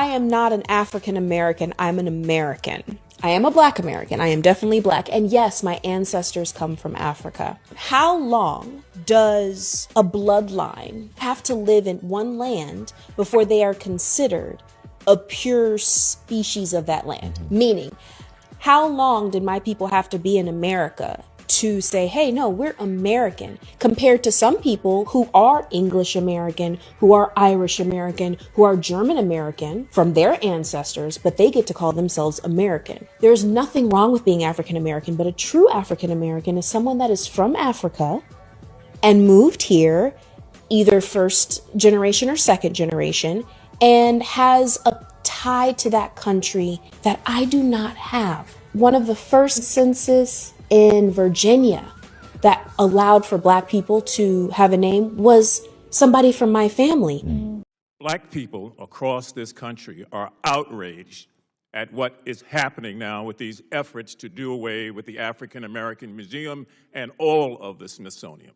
I am not an African American, I'm an American. I am a Black American. I am definitely Black. And yes, my ancestors come from Africa. How long does a bloodline have to live in one land before they are considered a pure species of that land? Meaning, how long did my people have to be in America to say, hey, no, we're American, compared to some people who are English American, who are Irish American, who are German American from their ancestors, but they get to call themselves American. There's nothing wrong with being African American, but a true African American is someone that is from Africa and moved here, either first generation or second generation, and has a tie to that country that I do not have. One of the first census in Virginia that allowed for Black people to have a name was somebody from my family. Black people across this country are outraged at what is happening now with these efforts to do away with the African American Museum and all of the Smithsonian.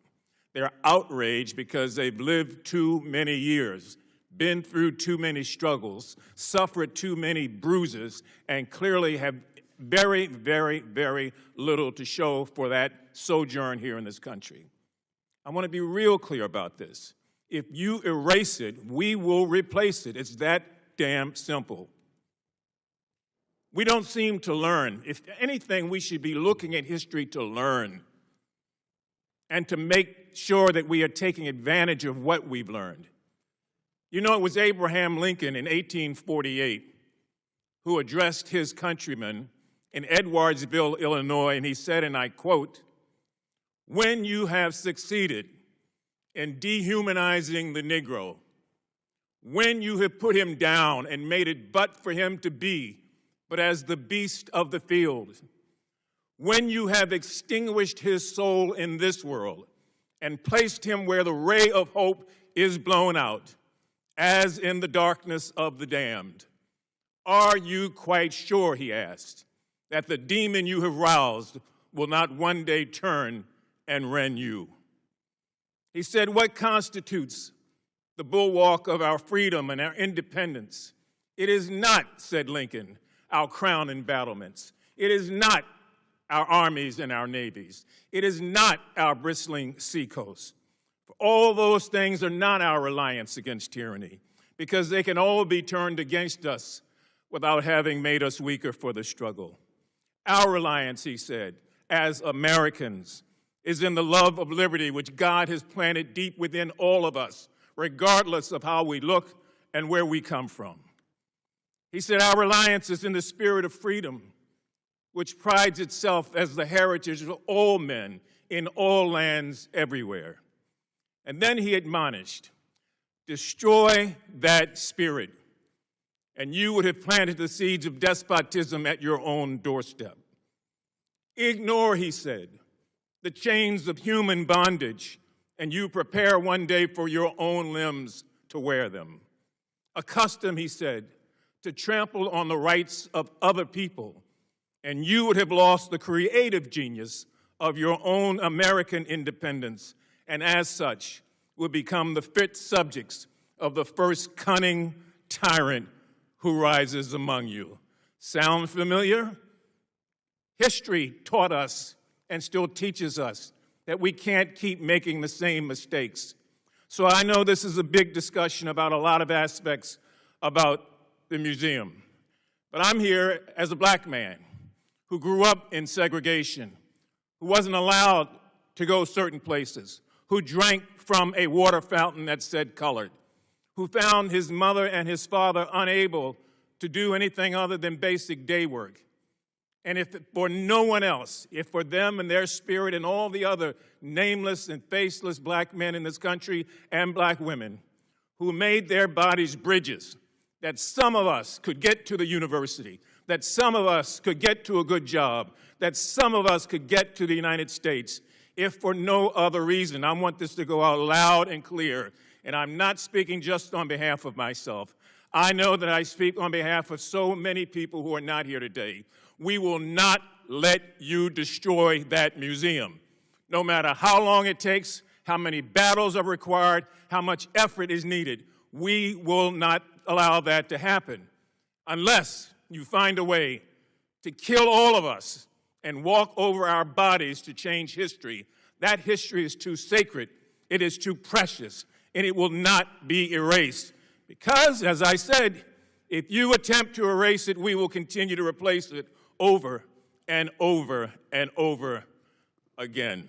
They're outraged because they've lived too many years, been through too many struggles, suffered too many bruises, and clearly have very, very, very little to show for that sojourn here in this country. I want to be real clear about this. If you erase it, we will replace it. It's that damn simple. We don't seem to learn. If anything, we should be looking at history to learn and to make sure that we are taking advantage of what we've learned. You know, it was Abraham Lincoln in 1848 who addressed his countrymen in Edwardsville, Illinois, and he said, and I quote, "When you have succeeded in dehumanizing the Negro, when you have put him down and made it but for him to be, but as the beast of the field, when you have extinguished his soul in this world and placed him where the ray of hope is blown out, as in the darkness of the damned, are you quite sure," he asked, "that the demon you have roused will not one day turn and rend you?" He said, "What constitutes the bulwark of our freedom and our independence? It is not," said Lincoln, "our crown and battlements. It is not our armies and our navies. It is not our bristling seacoast. For all those things are not our reliance against tyranny, because they can all be turned against us without having made us weaker for the struggle. Our reliance," he said, "as Americans is in the love of liberty which God has planted deep within all of us, regardless of how we look and where we come from." He said, "Our reliance is in the spirit of freedom, which prides itself as the heritage of all men in all lands everywhere." And then he admonished, "Destroy that spirit, and you would have planted the seeds of despotism at your own doorstep. Ignore," he said, "the chains of human bondage, and you prepare one day for your own limbs to wear them. Accustom," he said, "to trample on the rights of other people, and you would have lost the creative genius of your own American independence, and as such, would become the fit subjects of the first cunning tyrant who rises among you." Sound familiar? History taught us and still teaches us that we can't keep making the same mistakes. So I know this is a big discussion about a lot of aspects about the museum. But I'm here as a Black man who grew up in segregation, who wasn't allowed to go certain places, who drank from a water fountain that said colored, who found his mother and his father unable to do anything other than basic day work. And if for no one else, if for them and their spirit and all the other nameless and faceless Black men in this country and Black women who made their bodies bridges, that some of us could get to the university, that some of us could get to a good job, that some of us could get to the United States, if for no other reason. I want this to go out loud and clear. And I'm not speaking just on behalf of myself. I know that I speak on behalf of so many people who are not here today. We will not let you destroy that museum. No matter how long it takes, how many battles are required, how much effort is needed, we will not allow that to happen. Unless you find a way to kill all of us and walk over our bodies to change history, that history is too sacred, it is too precious, and it will not be erased. Because, as I said, if you attempt to erase it, we will continue to replace it over and over and over again.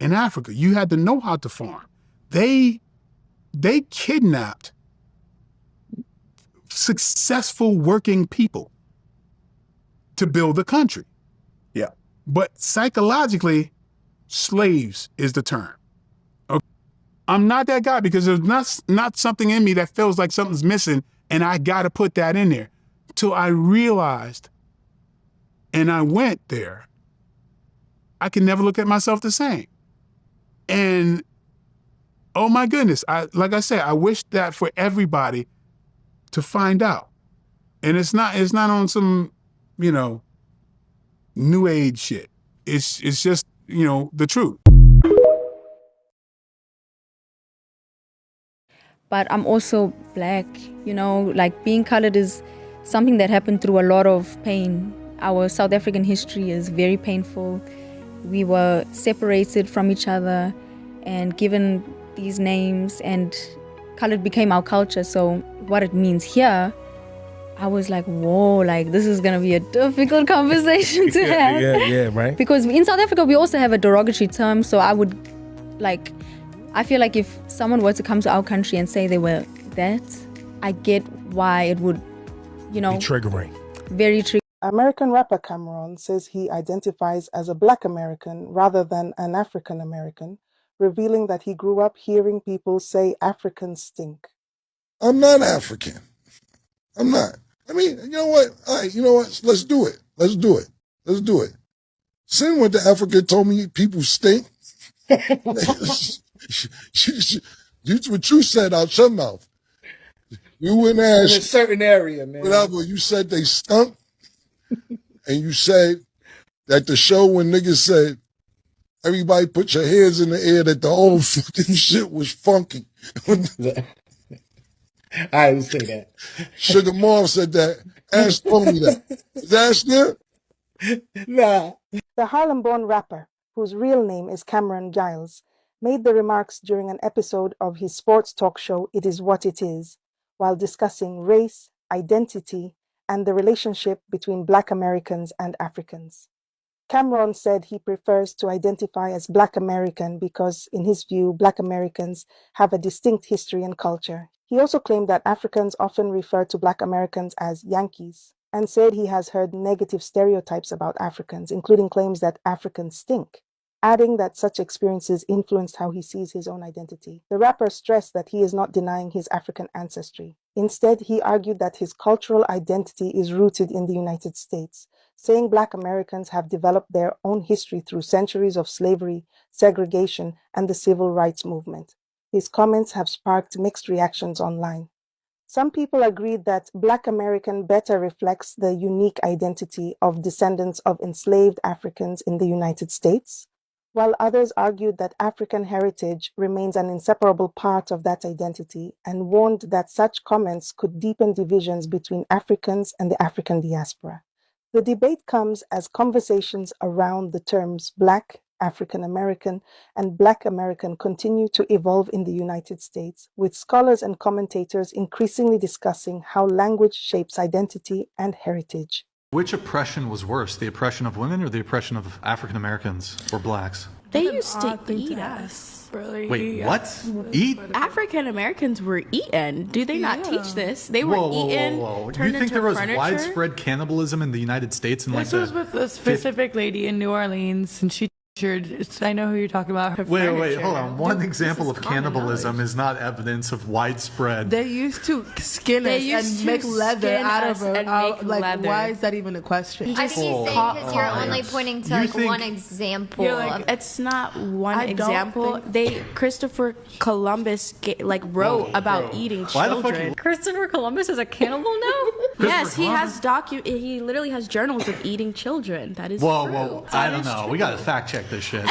In Africa. You had to know how to farm. They kidnapped successful working people to build the country. Yeah. But psychologically, slaves is the term. Okay? I'm not that guy because there's not something in me that feels like something's missing and I got to put that in there. Till I realized, and I went there, I can never look at myself the same. And oh my goodness, like I said, I wish that for everybody to find out. And it's not on some, new age shit. It's just, the truth. But I'm also black, like being colored is something that happened through a lot of pain. Our South African history is very painful. We were separated from each other and given these names, and colored became our culture. So what it means here, I was like, whoa, like this is gonna be a difficult conversation to have. Yeah, right. Because in South Africa, we also have a derogatory term. So I feel like if someone were to come to our country and say they were that, I get why it would, Be triggering. very triggering. American rapper Cameron says he identifies as a Black American rather than an African American, revealing that he grew up hearing people say Africans stink. I'm not African. I'm not. I mean, you know what? All right, you know what? Let's do it. Let's do it. Let's do it. Sin went to Africa and told me people stink. That's what you said out your mouth. You went and In a certain area, man. whatever, you said they stunk. And you said that the show when niggas said, everybody put your hands in the air, that the whole fucking shit was funky. I didn't say that. Sugar Mom said that. Ash told me that. Is Ash there? Nah. The Harlem-born rapper, whose real name is Cameron Giles, made the remarks during an episode of his sports talk show It Is What It Is, while discussing race, identity, and the relationship between Black Americans and Africans. Cameron said he prefers to identify as Black American because, in his view, Black Americans have a distinct history and culture. He also claimed that Africans often refer to Black Americans as Yankees, and said he has heard negative stereotypes about Africans, including claims that Africans stink, adding that such experiences influenced how he sees his own identity. The rapper stressed that he is not denying his African ancestry. Instead, he argued that his cultural identity is rooted in the United States, saying Black Americans have developed their own history through centuries of slavery, segregation, and the civil rights movement. His comments have sparked mixed reactions online. Some people agreed that Black American better reflects the unique identity of descendants of enslaved Africans in the United States, while others argued that African heritage remains an inseparable part of that identity and warned that such comments could deepen divisions between Africans and the African diaspora. The debate comes as conversations around the terms Black, African American, and Black American continue to evolve in the United States, with scholars and commentators increasingly discussing how language shapes identity and heritage. Which oppression was worse, the oppression of women or the oppression of African Americans or blacks? They used to eat us. Wait, what? Eat? African Americans were eaten. Do they not teach this? They were eaten. Whoa. Turned You think into there was furniture? widespread cannibalism in the United States? In This was with a specific lady in New Orleans, and she I know who you're talking about. Wait, hold on. One example of cannibalism is not evidence of widespread. They used to skin us and make leather out of it. Like, why is that even a question? I think he's saying because you're only pointing to like one example. It's not one example. Christopher Columbus wrote about eating children. Christopher Columbus is a cannibal now? Yes, he has he literally has journals of eating children. That is true. Whoa. I don't know. We got to fact check this shit.